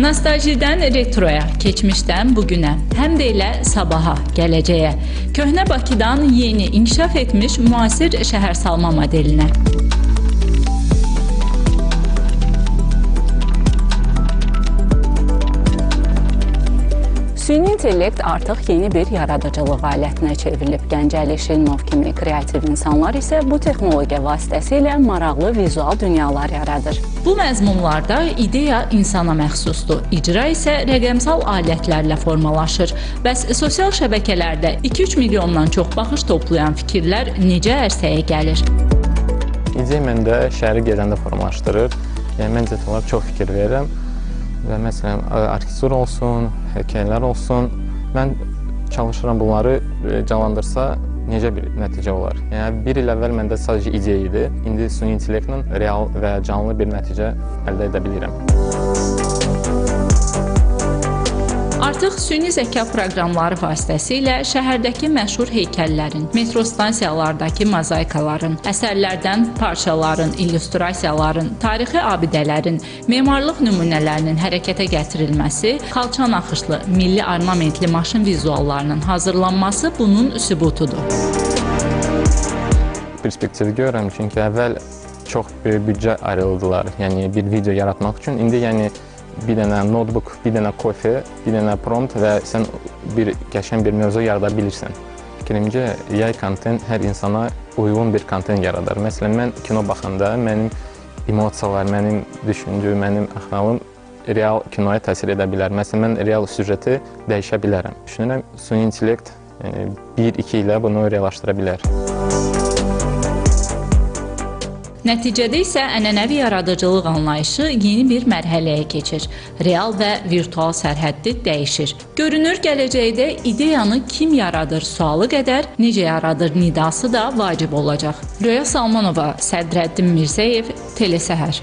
Nostaljidən retroya, keçmişdən bugünə, həm də elə sabaha, gələcəyə, köhnə Bakıdan yeni inkişaf etmiş müasir şəhərsalma modelinə. Süni intellekt artıq yeni bir yaradıcılıq alətinə çevrilib. Gəncəli Şirinov kimi kreativ insanlar isə bu texnologiya vasitəsilə maraqlı vizual dünyalar yaradır. Bu məzmunlarda ideya insana məxsusdur, icra isə rəqəmsal alətlərlə formalaşır. Bəs sosial şəbəkələrdə 2-3 milyondan çox baxış toplayan fikirlər necə ərsəyə gəlir? İdeya məndə şəhəri gedəndə formalaşdırır. Yəni, mən detallara çox fikir verirəm. Və məsələn, arxitektur olsun, hekayələr olsun, mən çalışıram bunları canlandırsa necə bir nəticə olar. Yəni, bir il əvvəl məndə sadəcə ideya idi. İndi süni intellektlə real və canlı bir nəticə əldə edə bilirəm. Artıq süni zəka proqramları vasitəsilə şəhərdəki məşhur heykəllərin, metro stansiyalardakı mozaikaların, əsərlərdən parçaların, illüstrasiyaların, tarixi abidələrin, memarlıq nümunələrinin hərəkətə gətirilməsi, xalça naxışlı, milli ornamentli maşın vizuallarının hazırlanması bunun sübutudur. Perspektivi görürəm, çünki əvvəl çox böyük büdcə ayrıldılar, yəni bir video yaratmaq üçün. İndi yəni bir dənə notebook, bir dənə kofe, bir dənə prompt və sən bir qəşəng bir mövzu yarada bilirsən. Fikrimcə, yay kontent hər insana uyğun bir kontent yaradar. Məsələn, mən kino baxanda mənim emosiyalar, mənim düşüncü, mənim axvalım real kinoya təsir edə bilər. Məsələn, mən real süjeti dəyişə bilərəm. Düşünürəm, süni intellekt 1-2 ilə bunu reallaşdıra bilər. Nəticədə isə ənənəvi yaradıcılıq anlayışı yeni bir mərhələyə keçir. Real və virtual sərhəddi dəyişir. Görünür, gələcəkdə ideyanı kim yaradır sualı qədər necə yaradır nidası da vacib olacaq. Röya Salmanova, Sədrəddin Mirzəyev, Telesəhər.